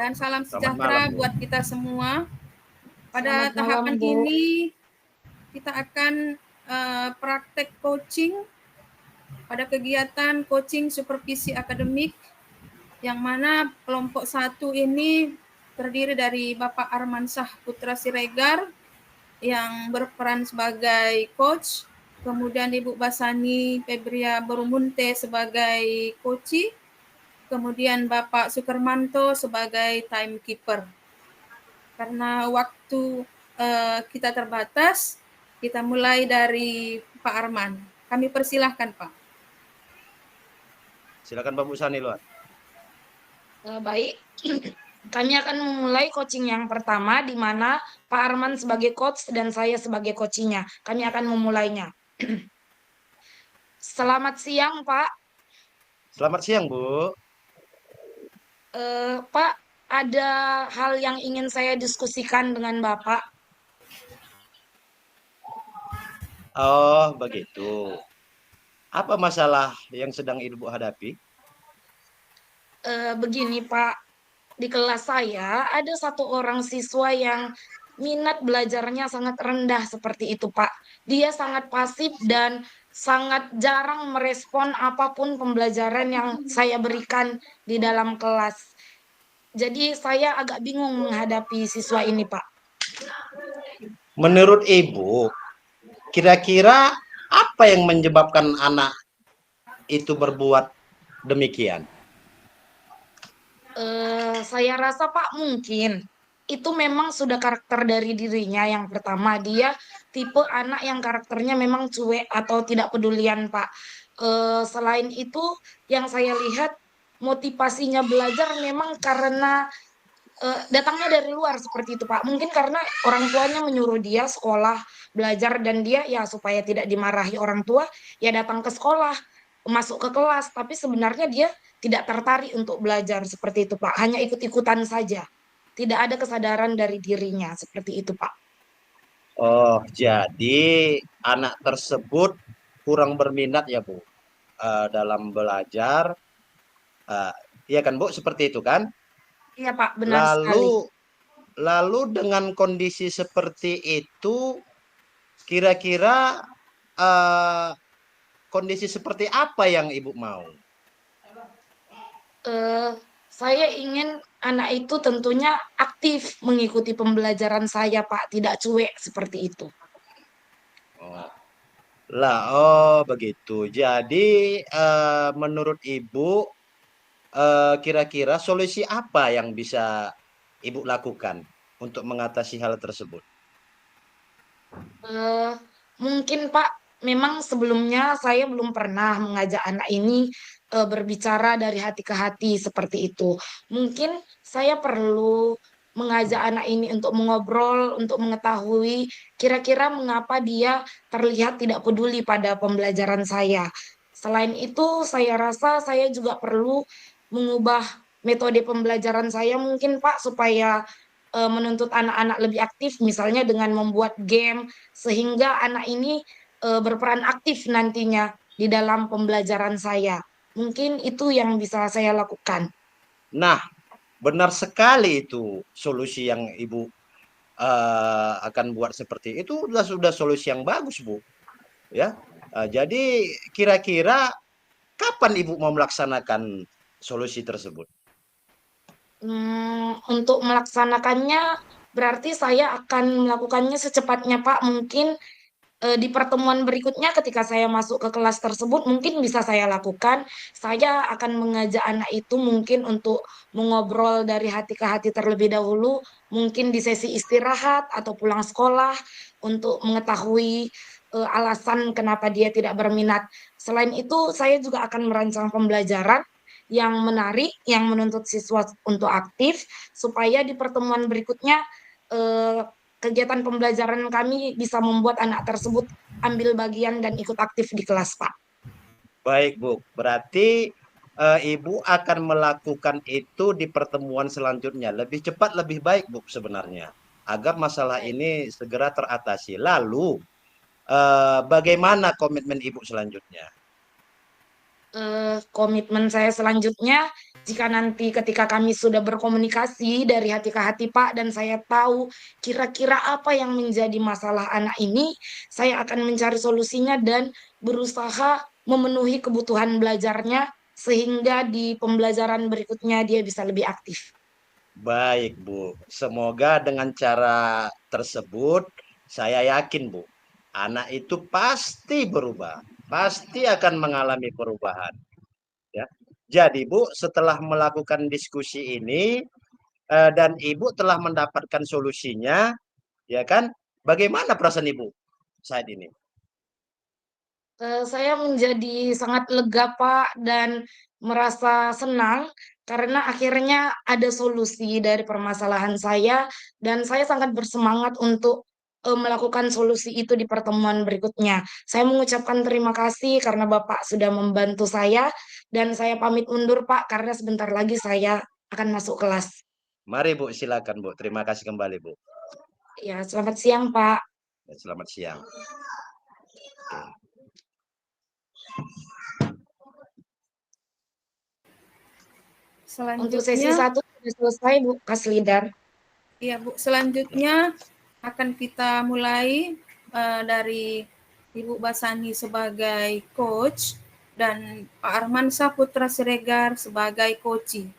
dan salam Selamat sejahtera malam, Bu. buat kita semua. Pada Selamat tahapan malam, Bu. ini kita akan praktek coaching pada kegiatan coaching supervisi akademik, yang mana kelompok 1 ini terdiri dari Bapak Armansyah Putra Siregar yang berperan sebagai coach, kemudian Ibu Basani Febria Berumunte sebagai coach, kemudian Bapak Sukermanto sebagai timekeeper. Karena waktu kita terbatas, kita mulai dari Pak Arman. Kami persilahkan, Pak. Silakan Mbak Busani luar. Baik, kami akan memulai coaching yang pertama, di mana Pak Arman sebagai coach dan saya sebagai coachingnya. Kami akan memulainya. Selamat siang, Pak. Selamat siang, Bu. Pak, ada hal yang ingin saya diskusikan dengan Bapak. Oh, begitu. Apa masalah yang sedang Ibu hadapi? Begini, Pak. Di kelas saya ada satu orang siswa yang minat belajarnya sangat rendah seperti itu, Pak. Dia sangat pasif dan sangat jarang merespon apapun pembelajaran yang saya berikan di dalam kelas. Jadi saya agak bingung menghadapi siswa ini, Pak. Menurut Ibu, kira-kira apa yang menyebabkan anak itu berbuat demikian? Saya rasa Pak mungkin itu memang sudah karakter dari dirinya. Yang pertama, dia tipe anak yang karakternya memang cuek atau tidak pedulian, Pak. Selain itu, yang saya lihat motivasinya belajar memang karena datangnya dari luar seperti itu, Pak. Mungkin karena orang tuanya menyuruh dia sekolah, belajar, dan dia ya supaya tidak dimarahi orang tua, ya datang ke sekolah, masuk ke kelas, tapi sebenarnya dia tidak tertarik untuk belajar seperti itu, Pak. Hanya ikut-ikutan saja. Tidak ada kesadaran dari dirinya seperti itu, Pak. Oh, jadi anak tersebut kurang berminat ya, Bu, dalam belajar. Iya kan, Bu, seperti itu kan? Iya, Pak, benar sekali. Lalu dengan kondisi seperti itu, kira-kira kondisi seperti apa yang Ibu mau? Saya ingin anak itu tentunya aktif mengikuti pembelajaran saya, Pak, tidak cuek seperti itu. Oh. Oh begitu. Jadi menurut Ibu kira-kira solusi apa yang bisa Ibu lakukan untuk mengatasi hal tersebut? Eh, Mungkin Pak, memang sebelumnya saya belum pernah mengajak anak ini berbicara dari hati ke hati seperti itu. Mungkin saya perlu mengajak anak ini untuk mengobrol, untuk mengetahui kira-kira mengapa dia terlihat tidak peduli pada pembelajaran saya. Selain itu, saya rasa saya juga perlu mengubah metode pembelajaran saya mungkin Pak, supaya menuntut anak-anak lebih aktif, misalnya dengan membuat game sehingga anak ini berperan aktif nantinya di dalam pembelajaran saya. Mungkin itu yang bisa saya lakukan. Nah, benar sekali itu solusi yang Ibu akan buat seperti itu sudah solusi yang bagus, Bu. Ya. Jadi kira-kira kapan Ibu mau melaksanakan solusi tersebut? Untuk melaksanakannya berarti saya akan melakukannya secepatnya, Pak. Mungkin di pertemuan berikutnya ketika saya masuk ke kelas tersebut mungkin bisa saya lakukan. Saya akan mengajak anak itu mungkin untuk mengobrol dari hati ke hati terlebih dahulu, mungkin di sesi istirahat atau pulang sekolah untuk mengetahui alasan kenapa dia tidak berminat. Selain itu, saya juga akan merancang pembelajaran yang menarik, yang menuntut siswa untuk aktif, supaya di pertemuan berikutnya kegiatan pembelajaran kami bisa membuat anak tersebut ambil bagian dan ikut aktif di kelas, Pak. Baik, Bu. Berarti Ibu akan melakukan itu di pertemuan selanjutnya. Lebih cepat, lebih baik, Bu, sebenarnya. Agar masalah Baik. ini segera teratasi. Lalu, bagaimana komitmen Ibu selanjutnya? Komitmen saya selanjutnya Jika nanti ketika kami sudah berkomunikasi dari hati ke hati Pak, dan saya tahu kira-kira apa yang menjadi masalah anak ini, saya akan mencari solusinya dan berusaha memenuhi kebutuhan belajarnya sehingga di pembelajaran berikutnya dia bisa lebih aktif. Baik, Bu. Semoga dengan cara tersebut, saya yakin, Bu, anak itu pasti berubah, pasti akan mengalami perubahan. Ya. Jadi, Bu, setelah melakukan diskusi ini dan Ibu telah mendapatkan solusinya, ya kan? Bagaimana perasaan Ibu saat ini? Saya menjadi sangat lega Pak dan merasa senang karena akhirnya ada solusi dari permasalahan saya dan saya sangat bersemangat untuk melakukan solusi itu di pertemuan berikutnya. Saya mengucapkan terima kasih karena Bapak sudah membantu saya dan saya pamit undur Pak karena sebentar lagi saya akan masuk kelas. Mari, Bu, silakan, Bu. Terima kasih kembali, Bu. Ya, selamat siang Pak. Selamat siang. Untuk sesi Selanjutnya, 1 sudah selesai Bu Kaslidar. ya Bu, selanjutnya akan kita mulai dari Ibu Basani sebagai coach dan Pak Armansyah Putra Siregar sebagai coaching.